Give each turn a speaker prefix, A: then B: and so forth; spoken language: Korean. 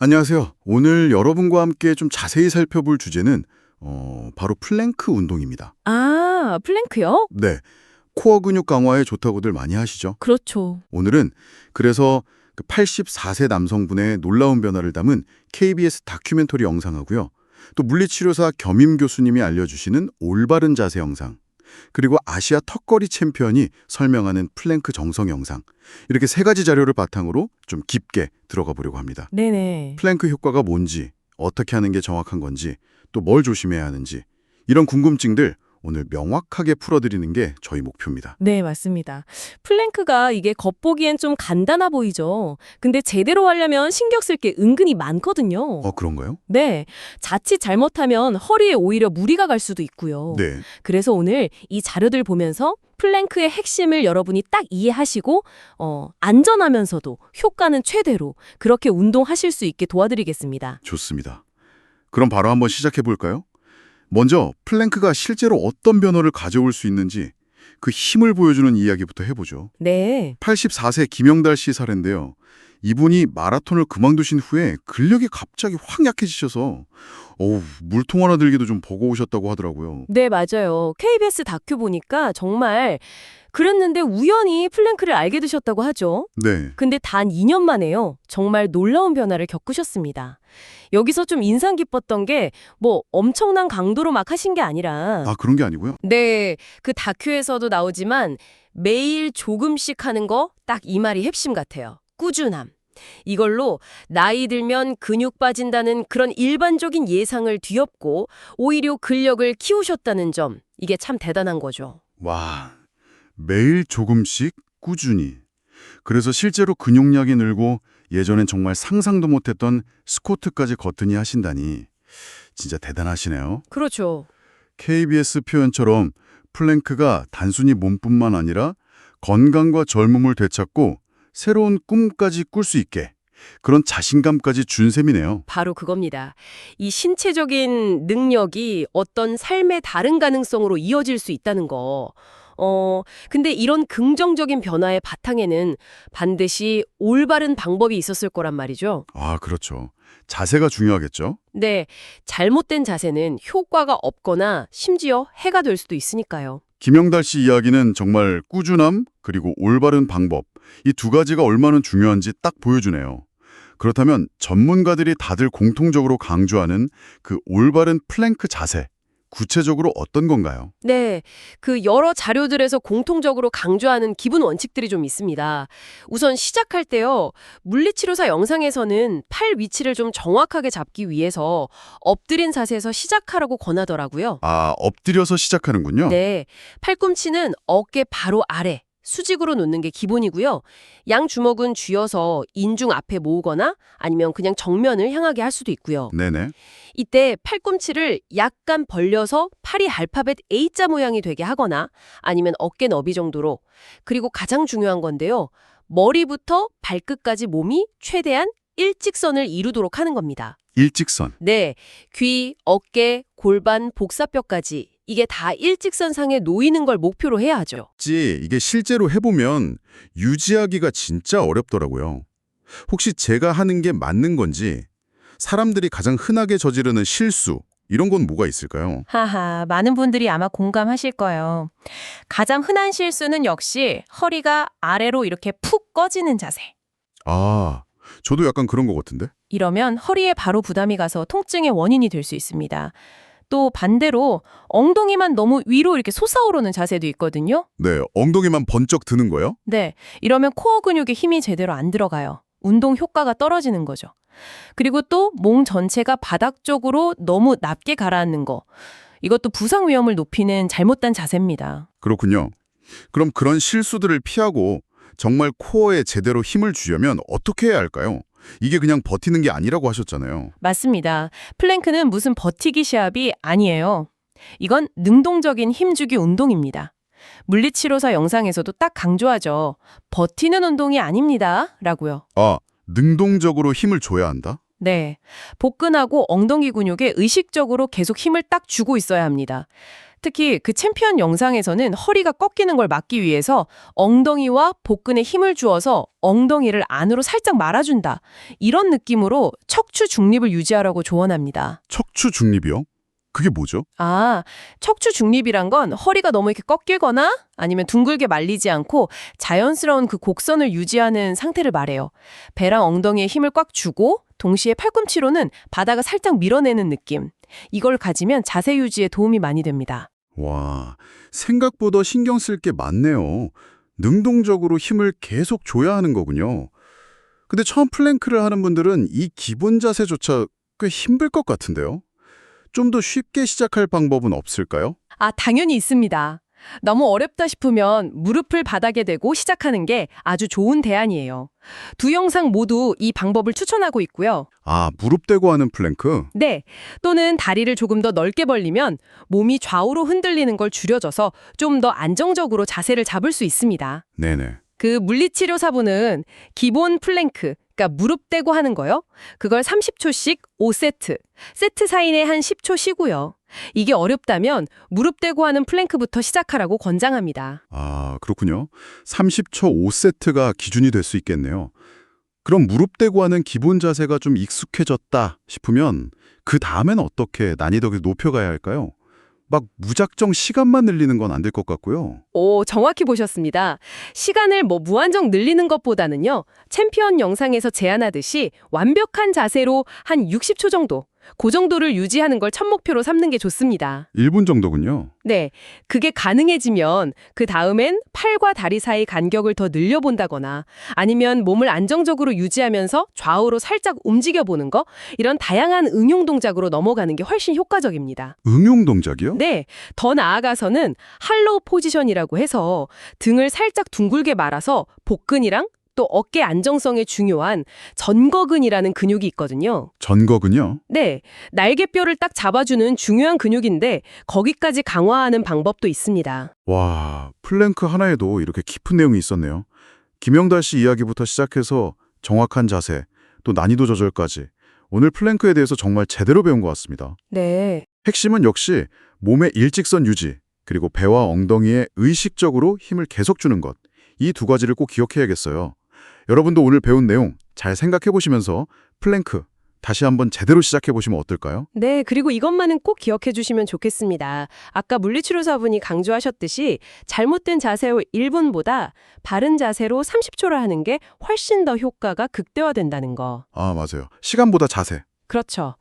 A: 안녕하세요. 오늘 여러분과 함께 좀 자세히 살펴볼 주제는 바로 플랭크 운동입니다.
B: 아, 플랭크요?
A: 네, 코어 근육 강화에 좋다고들 많이 하시죠.
B: 그렇죠.
A: 오늘은 그래서 그 84세 남성분의 놀라운 변화를 담은 KBS 다큐멘터리 영상하고요. 또 물리치료사 겸임 교수님이 알려주시는 올바른 자세 영상, 그리고 아시아 턱걸이 챔피언이 설명하는 플랭크 정성 영상, 이렇게 세 가지 자료를 바탕으로 좀 깊게 들어가 보려고 합니다.
B: 네네.
A: 플랭크 효과가 뭔지, 어떻게 하는 게 정확한 건지, 또 뭘 조심해야 하는지, 이런 궁금증들 오늘 명확하게 풀어드리는 게 저희 목표입니다.
B: 네, 맞습니다. 플랭크가 이게 겉보기엔 좀 간단해 보이죠. 근데 제대로 하려면 신경 쓸 게 은근히 많거든요.
A: 그런가요?
B: 네, 자칫 잘못하면 허리에 오히려 무리가 갈 수도 있고요.
A: 네.
B: 그래서 오늘 이 자료들 보면서 플랭크의 핵심을 여러분이 딱 이해하시고 안전하면서도 효과는 최대로 그렇게 운동하실 수 있게 도와드리겠습니다.
A: 좋습니다. 그럼 바로 한번 시작해 볼까요? 먼저 플랭크가 실제로 어떤 변화를 가져올 수 있는지 그 힘을 보여주는 이야기부터 해보죠.
B: 네.
A: 84세 김영달 씨 사례인데요. 이분이 마라톤을 그만두신 후에 근력이 갑자기 확 약해지셔서 물통 하나 들기도 좀 버거우셨다고 하더라고요.
B: 네, 맞아요. KBS 다큐 보니까 정말 그랬는데 우연히 플랭크를 알게 되셨다고 하죠.
A: 네.
B: 근데 단 2년 만에요. 정말 놀라운 변화를 겪으셨습니다. 여기서 좀 인상 깊었던 게 엄청난 강도로 막 하신 게 아니라
A: 그런 게 아니고요.
B: 네, 그 다큐에서도 나오지만 매일 조금씩 하는 거 딱 이 말이 핵심 같아요. 꾸준함. 이걸로 나이 들면 근육 빠진다는 그런 일반적인 예상을 뒤엎고 오히려 근력을 키우셨다는 점, 이게 참 대단한 거죠.
A: 와, 매일 조금씩 꾸준히. 그래서 실제로 근육량이 늘고 예전엔 정말 상상도 못했던 스쿼트까지 거뜬히 하신다니 진짜 대단하시네요.
B: 그렇죠.
A: KBS 표현처럼 플랭크가 단순히 몸뿐만 아니라 건강과 젊음을 되찾고 새로운 꿈까지 꿀 수 있게 그런 자신감까지 준 셈이네요.
B: 바로 그겁니다. 이 신체적인 능력이 어떤 삶의 다른 가능성으로 이어질 수 있다는 거. 근데 이런 긍정적인 변화의 바탕에는 반드시 올바른 방법이 있었을 거란 말이죠.
A: 그렇죠. 자세가 중요하겠죠?
B: 네, 잘못된 자세는 효과가 없거나 심지어 해가 될 수도 있으니까요.
A: 김영달 씨 이야기는 정말 꾸준함 그리고 올바른 방법 이 두 가지가 얼마나 중요한지 딱 보여주네요. 그렇다면 전문가들이 다들 공통적으로 강조하는 그 올바른 플랭크 자세 구체적으로 어떤 건가요?
B: 네, 그 여러 자료들에서 공통적으로 강조하는 기본 원칙들이 좀 있습니다. 우선 시작할 때요, 물리치료사 영상에서는 팔 위치를 좀 정확하게 잡기 위해서 엎드린 자세에서 시작하라고 권하더라고요.
A: 엎드려서 시작하는군요.
B: 네, 팔꿈치는 어깨 바로 아래, 수직으로 놓는 게 기본이고요. 양 주먹은 쥐어서 인중 앞에 모으거나 아니면 그냥 정면을 향하게 할 수도 있고요.
A: 네네.
B: 이때 팔꿈치를 약간 벌려서 팔이 알파벳 A자 모양이 되게 하거나 아니면 어깨 너비 정도로, 그리고 가장 중요한 건데요. 머리부터 발끝까지 몸이 최대한 일직선을 이루도록 하는 겁니다.
A: 일직선.
B: 네, 귀, 어깨, 골반, 복사뼈까지 이게 다 일직선상에 놓이는 걸 목표로 해야 하죠.
A: 이게 실제로 해보면 유지하기가 진짜 어렵더라고요. 혹시 제가 하는 게 맞는 건지 사람들이 가장 흔하게 저지르는 실수 이런 건 뭐가 있을까요?
C: 하하, 많은 분들이 아마 공감하실 거예요. 가장 흔한 실수는 역시 허리가 아래로 이렇게 푹 꺼지는 자세.
A: 저도 약간 그런 것 같은데?
C: 이러면 허리에 바로 부담이 가서 통증의 원인이 될 수 있습니다. 또 반대로 엉덩이만 너무 위로 이렇게 솟아오르는 자세도 있거든요.
A: 네, 엉덩이만 번쩍 드는 거요?
C: 네, 이러면 코어 근육에 힘이 제대로 안 들어가요. 운동 효과가 떨어지는 거죠. 그리고 또 몸 전체가 바닥 쪽으로 너무 낮게 가라앉는 거. 이것도 부상 위험을 높이는 잘못된 자세입니다.
A: 그렇군요. 그럼 그런 실수들을 피하고 정말 코어에 제대로 힘을 주려면 어떻게 해야 할까요? 이게 그냥 버티는 게 아니라고 하셨잖아요.
C: 맞습니다. 플랭크는 무슨 버티기 시합이 아니에요. 이건 능동적인 힘주기 운동입니다. 물리치료사 영상에서도 딱 강조하죠. 버티는 운동이 아닙니다. 라고요.
A: 능동적으로 힘을 줘야 한다?
C: 네. 복근하고 엉덩이 근육에 의식적으로 계속 힘을 딱 주고 있어야 합니다. 특히 그 챔피언 영상에서는 허리가 꺾이는 걸 막기 위해서 엉덩이와 복근에 힘을 주어서 엉덩이를 안으로 살짝 말아준다. 이런 느낌으로 척추 중립을 유지하라고 조언합니다.
A: 척추 중립이요? 그게 뭐죠?
C: 척추 중립이란 건 허리가 너무 이렇게 꺾이거나 아니면 둥글게 말리지 않고 자연스러운 그 곡선을 유지하는 상태를 말해요. 배랑 엉덩이에 힘을 꽉 주고 동시에 팔꿈치로는 바닥을 살짝 밀어내는 느낌. 이걸 가지면 자세 유지에 도움이 많이 됩니다.
A: 와, 생각보다 신경 쓸 게 많네요. 능동적으로 힘을 계속 줘야 하는 거군요. 근데 처음 플랭크를 하는 분들은 이 기본 자세조차 꽤 힘들 것 같은데요. 좀 더 쉽게 시작할 방법은 없을까요?
C: 당연히 있습니다. 너무 어렵다 싶으면 무릎을 바닥에 대고 시작하는 게 아주 좋은 대안이에요. 두 영상 모두 이 방법을 추천하고 있고요.
A: 무릎 대고 하는 플랭크?
C: 네, 또는 다리를 조금 더 넓게 벌리면 몸이 좌우로 흔들리는 걸 줄여줘서 좀 더 안정적으로 자세를 잡을 수 있습니다.
A: 네네.
C: 그 물리치료사분은 기본 플랭크, 그러니까 무릎 대고 하는 거요. 그걸 30초씩 5세트, 세트 사이에 한 10초 쉬고요. 이게 어렵다면 무릎 대고 하는 플랭크부터 시작하라고 권장합니다.
A: 그렇군요. 30초 5세트가 기준이 될 수 있겠네요. 그럼 무릎 대고 하는 기본 자세가 좀 익숙해졌다 싶으면 그 다음엔 어떻게 난이도를 높여가야 할까요? 막 무작정 시간만 늘리는 건 안 될 것 같고요.
C: 정확히 보셨습니다. 시간을 무한정 늘리는 것보다는요, 챔피언 영상에서 제안하듯이 완벽한 자세로 한 60초 정도, 그 정도를 유지하는 걸 첫 목표로 삼는 게 좋습니다.
A: 1분 정도군요.
C: 네, 그게 가능해지면 그 다음엔 팔과 다리 사이 간격을 더 늘려본다거나 아니면 몸을 안정적으로 유지하면서 좌우로 살짝 움직여보는 거, 이런 다양한 응용 동작으로 넘어가는 게 훨씬 효과적입니다.
A: 응용 동작이요?
C: 네, 더 나아가서는 할로우 포지션이라고 해서 등을 살짝 둥글게 말아서 복근이랑 또 어깨 안정성에 중요한 전거근이라는 근육이 있거든요.
A: 전거근요?
C: 네, 날개뼈를 딱 잡아주는 중요한 근육인데 거기까지 강화하는 방법도 있습니다.
A: 와, 플랭크 하나에도 이렇게 깊은 내용이 있었네요. 김영달 씨 이야기부터 시작해서 정확한 자세, 또 난이도 조절까지 오늘 플랭크에 대해서 정말 제대로 배운 것 같습니다.
C: 네.
A: 핵심은 역시 몸의 일직선 유지, 그리고 배와 엉덩이에 의식적으로 힘을 계속 주는 것. 이 두 가지를 꼭 기억해야겠어요. 여러분도 오늘 배운 내용 잘 생각해 보시면서 플랭크 다시 한번 제대로 시작해 보시면 어떨까요?
B: 네, 그리고 이것만은 꼭 기억해 주시면 좋겠습니다. 아까 물리치료사분이 강조하셨듯이 잘못된 자세로 1분보다 바른 자세로 30초를 하는 게 훨씬 더 효과가 극대화된다는 거.
A: 맞아요. 시간보다 자세.
B: 그렇죠.